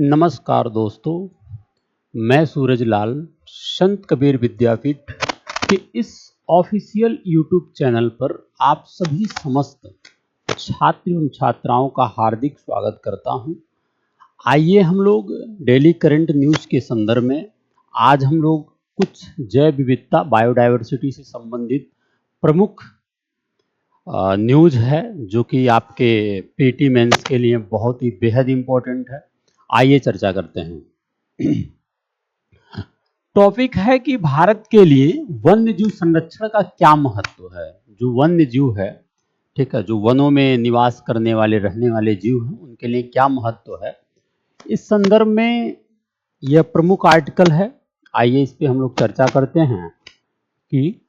नमस्कार दोस्तों, मैं सूरज लाल संत कबीर विद्यापीठ के इस ऑफिशियल यूट्यूब चैनल पर आप सभी समस्त छात्र एवं छात्राओं का हार्दिक स्वागत करता हूं। आइए हम लोग डेली करंट न्यूज़ के संदर्भ में आज हम लोग कुछ जैव विविधता बायोडायवर्सिटी से संबंधित प्रमुख न्यूज़ है जो कि आपके पीटी मेंस के लिए बहुत ही बेहद इम्पोर्टेंट है। आइए चर्चा करते हैं। टॉपिक है कि भारत के लिए वन्य जीव संरक्षण का क्या महत्व है। जो वन्य जीव है, ठीक है, जो वनों में निवास करने वाले रहने वाले जीव हैं उनके लिए क्या महत्व है, इस संदर्भ में यह प्रमुख आर्टिकल है। आइए इस पे हम लोग चर्चा करते हैं कि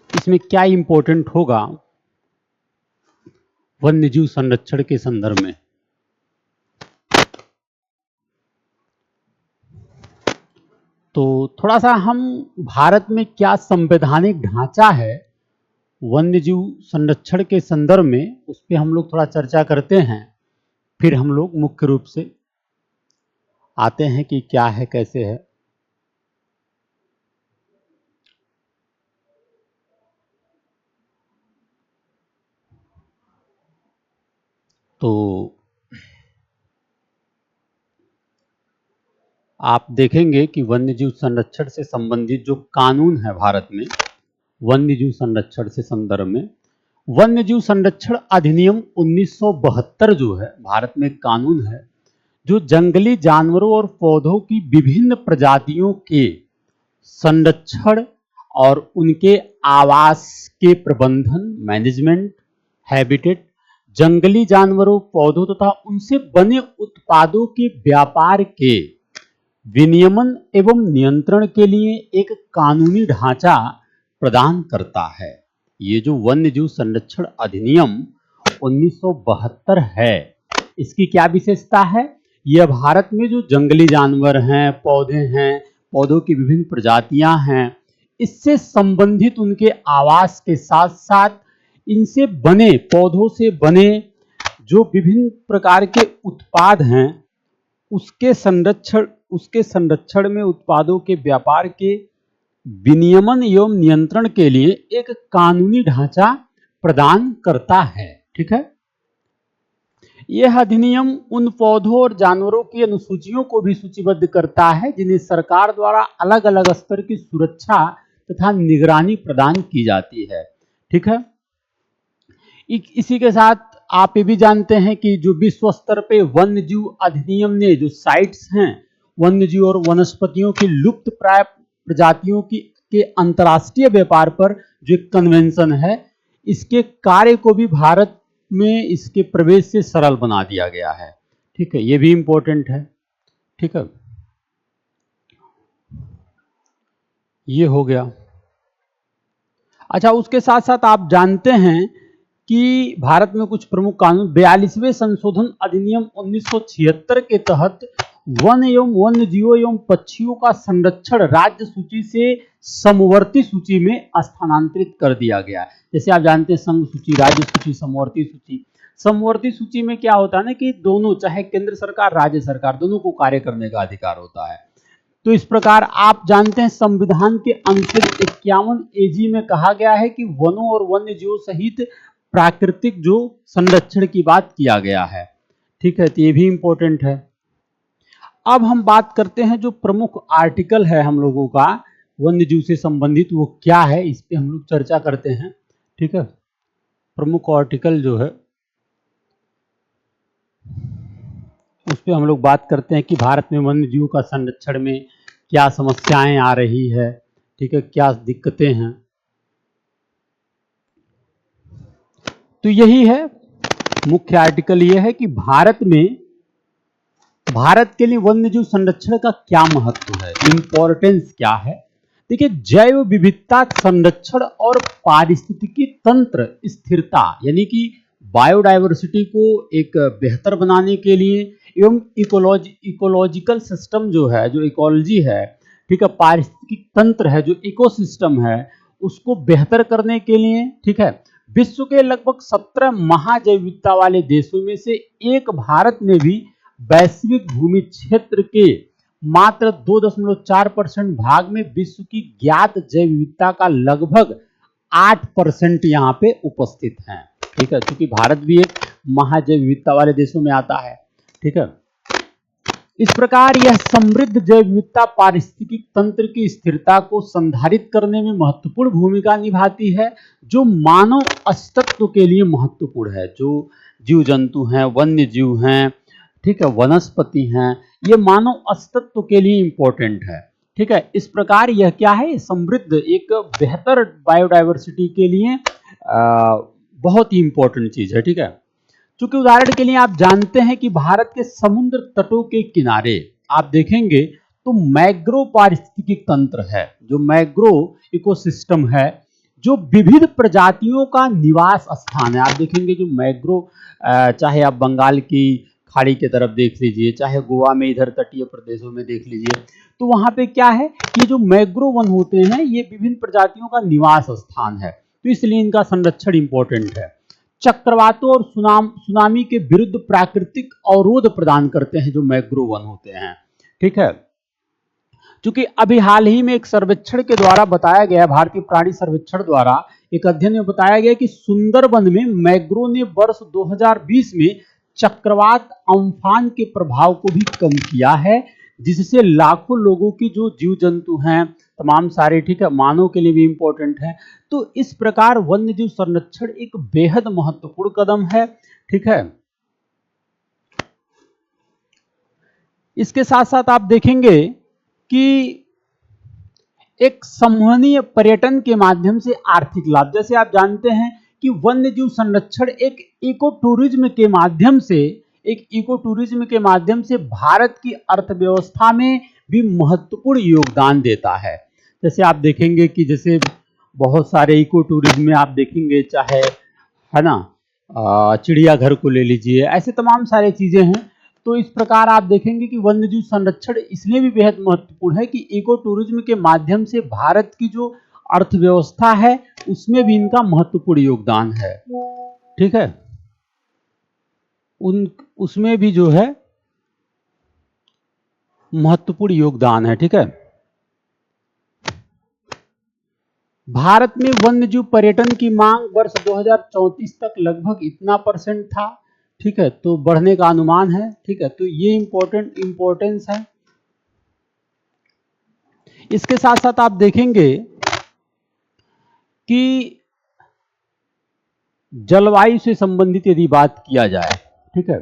इसमें क्या इंपॉर्टेंट होगा वन्य जीव संरक्षण के संदर्भ में। तो थोड़ा सा हम भारत में क्या संवैधानिक ढांचा है वन्य जीव संरक्षण के संदर्भ में, उस पर हम लोग थोड़ा चर्चा करते हैं। फिर हम लोग मुख्य रूप से आते हैं कि क्या है कैसे है। तो आप देखेंगे कि वन्य जीव संरक्षण से संबंधित जो कानून है भारत में, वन्य जीव संरक्षण से संदर्भ में वन्य जीव संरक्षण अधिनियम 1972 जो है भारत में कानून है जो जंगली जानवरों और पौधों की विभिन्न प्रजातियों के संरक्षण और उनके आवास के प्रबंधन, मैनेजमेंट, हैबिटेट, जंगली जानवरों, पौधों तथा उनसे बने उत्पादों के व्यापार के विनियमन एवं नियंत्रण के लिए एक कानूनी ढांचा प्रदान करता है। ये जो वन्य जीव संरक्षण अधिनियम 1972 है, इसकी क्या विशेषता है? यह भारत में जो जंगली जानवर हैं, पौधे हैं, पौधों की विभिन्न प्रजातियां हैं, इससे संबंधित उनके आवास के साथ साथ इनसे बने, पौधों से बने जो विभिन्न प्रकार के उत्पाद हैं उसके संरक्षण में उत्पादों के व्यापार के विनियमन एवं नियंत्रण के लिए एक कानूनी ढांचा प्रदान करता है। ठीक है, यह अधिनियम उन पौधों और जानवरों की अनुसूचियों को भी सूचीबद्ध करता है जिन्हें सरकार द्वारा अलग अलग स्तर की सुरक्षा तथा निगरानी प्रदान की जाती है। ठीक है, इसी के साथ आप ये भी जानते हैं कि जो विश्व स्तर पे वन्य जीव अधिनियम ने जो साइट्स हैं वन्य जीव और वनस्पतियों की लुप्त प्राय प्रजातियों के अंतर्राष्ट्रीय व्यापार पर जो एक कन्वेंशन है, इसके कार्य को भी भारत में इसके प्रवेश से सरल बना दिया गया है। ठीक है, ये भी इंपॉर्टेंट है। ठीक है, ये हो गया। अच्छा, उसके साथ साथ आप जानते हैं कि भारत में कुछ प्रमुख कानून 42वें संशोधन अधिनियम 1976 के तहत वन एवं वन्य जीवों एवं पक्षियों का संरक्षण राज्य सूची से समवर्ती सूची में स्थानांतरित कर दिया गया। जैसे आप जानते हैं संघ सूची, राज्य सूची, समवर्ती सूची। समवर्ती सूची में क्या होता है ना कि दोनों, चाहे केंद्र सरकार, राज्य सरकार, दोनों को कार्य करने का अधिकार होता है। तो इस प्रकार आप जानते हैं संविधान के अनुच्छेद 51 एजी में कहा गया है कि वनों और वन्य जीवों सहित प्राकृतिक जो संरक्षण की बात किया गया है। ठीक है, तो ये भी इंपॉर्टेंट है। अब हम बात करते हैं जो प्रमुख आर्टिकल है हम लोगों का वन्य जीव से संबंधित, वो क्या है, इस पे हम लोग चर्चा करते हैं। ठीक है, प्रमुख आर्टिकल जो है उस पे हम लोग बात करते हैं कि भारत में वन्य जीव का संरक्षण में क्या समस्याएं आ रही है। ठीक है, क्या दिक्कतें हैं। तो यही है मुख्य आर्टिकल, ये है कि भारत के लिए वन्य जीव संरक्षण का क्या महत्व है, इंपॉर्टेंस क्या है। देखिए, जैव विविधता संरक्षण और पारिस्थितिकी तंत्र स्थिरता यानी कि बायोडायवर्सिटी को एक बेहतर बनाने के लिए एवं इकोलॉजिकल सिस्टम जो है, जो इकोलॉजी है, ठीक है, पारिस्थितिकी तंत्र है, जो इकोसिस्टम है, उसको बेहतर करने के लिए, ठीक है, विश्व के लगभग 17 महाजैव विविधता वाले देशों में से एक भारत में भी वैश्विक भूमि क्षेत्र के मात्र 2.4% भाग में विश्व की ज्ञात जैव विविधता का लगभग 8% यहाँ पे उपस्थित है। ठीक है, क्योंकि भारत भी एक महाजैव विविधता वाले देशों में आता है। ठीक है, इस प्रकार यह समृद्ध जैव विविधता पारिस्थितिक तंत्र की स्थिरता को संधारित करने में महत्वपूर्ण भूमिका निभाती है, जो मानव अस्तित्व के लिए महत्वपूर्ण है। जो जीव जंतु हैं, वन्य जीव हैं, ठीक है, वनस्पति हैं, ये मानव अस्तित्व के लिए इंपॉर्टेंट है। ठीक है, इस प्रकार यह क्या है, समृद्ध एक बेहतर बायोडायवर्सिटी के लिए बहुत ही इंपॉर्टेंट चीज है। ठीक है, क्योंकि उदाहरण के लिए आप जानते हैं कि भारत के समुद्र तटों के किनारे आप देखेंगे तो मैग्रो पारिस्थितिक तंत्र है, जो मैग्रो इकोसिस्टम है, जो विविध प्रजातियों का निवास स्थान है। आप देखेंगे जो मैग्रो, चाहे आप बंगाल की खाड़ी की तरफ देख लीजिए, चाहे गोवा में इधर तटीय प्रदेशों में देख लीजिए, तो वहां पे क्या है, ये जो मैग्रो वन होते हैं ये विभिन्न प्रजातियों का निवास स्थान है, तो इसलिए इनका संरक्षण इंपॉर्टेंट है। चक्रवातों और सुनामी के विरुद्ध प्राकृतिक अवरोध प्रदान करते हैं जो मैग्रो वन होते हैं। ठीक है, क्योंकि अभी हाल ही में एक सर्वेक्षण के द्वारा बताया गया, भारतीय प्राणी सर्वेक्षण द्वारा एक अध्ययन में बताया गया कि सुंदरबन में मैग्रो ने वर्ष 2020 में चक्रवात अम्फान के प्रभाव को भी कम किया है, जिससे लाखों लोगों की जो जीव जंतु हैं तमाम सारे, ठीक है, मानव के लिए भी इंपॉर्टेंट है। तो इस प्रकार वन्य जीव संरक्षण एक बेहद महत्वपूर्ण कदम है। ठीक है, इसके साथ साथ आप देखेंगे कि एक संवहनीय पर्यटन के माध्यम से आर्थिक लाभ, जैसे आप जानते हैं कि वन्य जीव संरक्षण एक इको टूरिज्म के माध्यम से भारत की अर्थव्यवस्था में भी महत्वपूर्ण योगदान देता है। जैसे आप देखेंगे कि जैसे बहुत सारे इको टूरिज्म में आप देखेंगे, चाहे है ना चिड़ियाघर को ले लीजिए, ऐसे तमाम सारे चीजें हैं। तो इस प्रकार आप देखेंगे कि वन्यजीव संरक्षण इसलिए भी बेहद महत्वपूर्ण है कि इको टूरिज्म के माध्यम से भारत की जो अर्थव्यवस्था है उसमें भी इनका महत्वपूर्ण योगदान है। ठीक है, उसमें भी जो है महत्वपूर्ण योगदान है। ठीक है, भारत में वन्यजीव पर्यटन की मांग वर्ष 2034 तक लगभग इतना % था। ठीक है, तो बढ़ने का अनुमान है। ठीक है, तो ये इंपॉर्टेंस है। इसके साथ साथ आप देखेंगे कि जलवायु से संबंधित यदि बात किया जाए, ठीक है,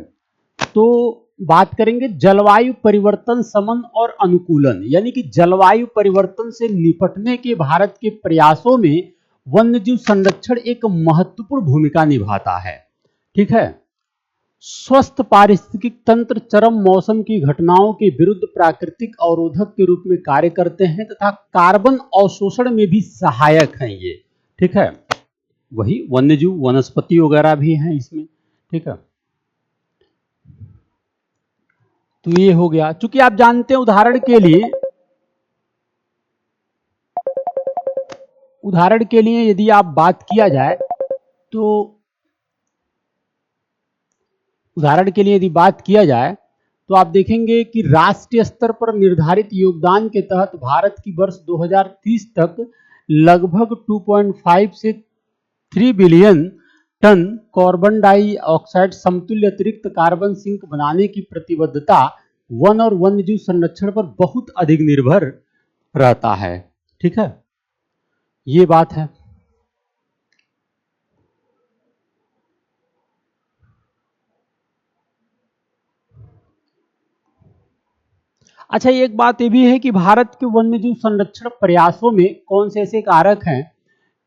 तो बात करेंगे जलवायु परिवर्तन समन और अनुकूलन, यानी कि जलवायु परिवर्तन से निपटने के भारत के प्रयासों में वन्यजीव संरक्षण एक महत्वपूर्ण भूमिका निभाता है। ठीक है, स्वस्थ पारिस्थितिक तंत्र चरम मौसम की घटनाओं के विरुद्ध प्राकृतिक अवरोधक के रूप में कार्य करते हैं तथा कार्बन अवशोषण में भी सहायक हैं ये। ठीक है, वही वन्यजीव वनस्पति वगैरह भी हैं इसमें। ठीक है, तो ये हो गया। चूंकि आप जानते हैं उदाहरण के लिए यदि आप बात किया जाए तो आप देखेंगे कि राष्ट्रीय स्तर पर निर्धारित योगदान के तहत भारत की वर्ष 2030 तक लगभग 2.5 से 3 बिलियन टन कार्बन डाइऑक्साइड समतुल्य अतिरिक्त कार्बन सिंक बनाने की प्रतिबद्धता वन और वन्यजीव संरक्षण पर बहुत अधिक निर्भर रहता है। ठीक है, ये बात है। अच्छा, एक बात ये भी है कि भारत के वन्यजीव संरक्षण प्रयासों में कौन से ऐसे कारक हैं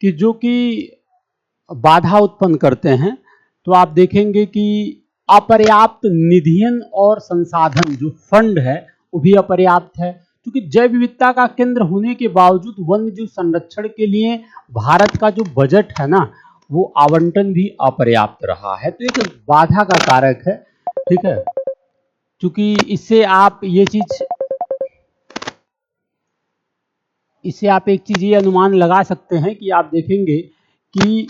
कि जो कि बाधा उत्पन्न करते हैं। तो आप देखेंगे कि अपर्याप्त निधियन और संसाधन, जो फंड है वो भी अपर्याप्त है, क्योंकि जैव विविधता का केंद्र होने के बावजूद वन्यजीव संरक्षण के लिए भारत का जो बजट है ना वो आवंटन भी अपर्याप्त रहा है, तो एक बाधा का कारक है। ठीक है, क्योंकि इससे आप एक चीज ये अनुमान लगा सकते हैं कि आप देखेंगे कि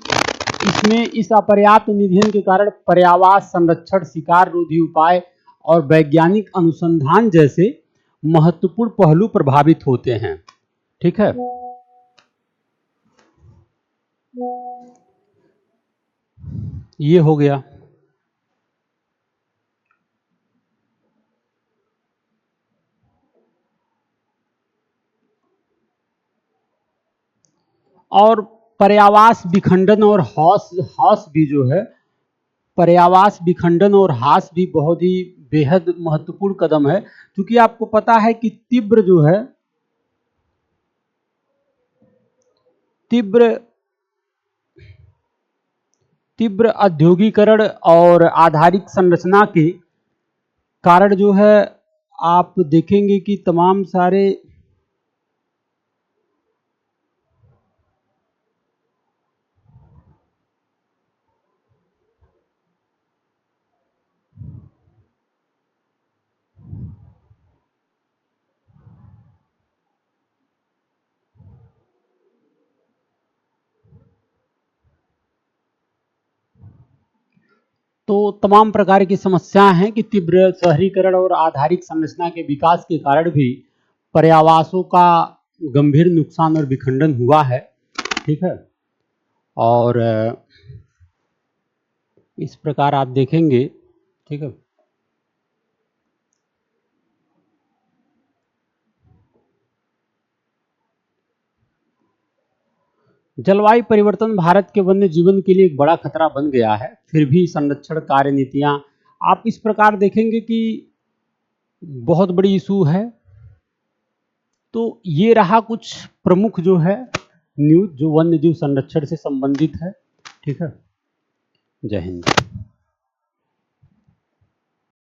इसमें इस अपर्याप्त निधियन के कारण पर्यावास संरक्षण, शिकार रोधी उपाय और वैज्ञानिक अनुसंधान जैसे महत्वपूर्ण पहलू प्रभावित होते हैं। ठीक है, ये हो गया। और पर्यावास विखंडन और हास भी जो है, पर्यावास विखंडन और हास भी बहुत ही बेहद महत्वपूर्ण कदम है, क्योंकि आपको पता है कि तीव्र औद्योगिकरण और आधारिक संरचना के कारण जो है, आप देखेंगे कि तमाम सारे तो तमाम प्रकार की समस्याएं हैं कि तीव्र शहरीकरण और आधारिक संरचना के विकास के कारण भी पर्यावासों का गंभीर नुकसान और विखंडन हुआ है। ठीक है, और इस प्रकार आप देखेंगे। ठीक है, जलवायु परिवर्तन भारत के वन्य जीवन के लिए एक बड़ा खतरा बन गया है, फिर भी संरक्षण कार्य नीतियां आप इस प्रकार देखेंगे कि बहुत बड़ी इशू है। तो ये रहा कुछ प्रमुख जो है न्यूज जो वन्य जीव संरक्षण से संबंधित है। ठीक है, जय हिंद।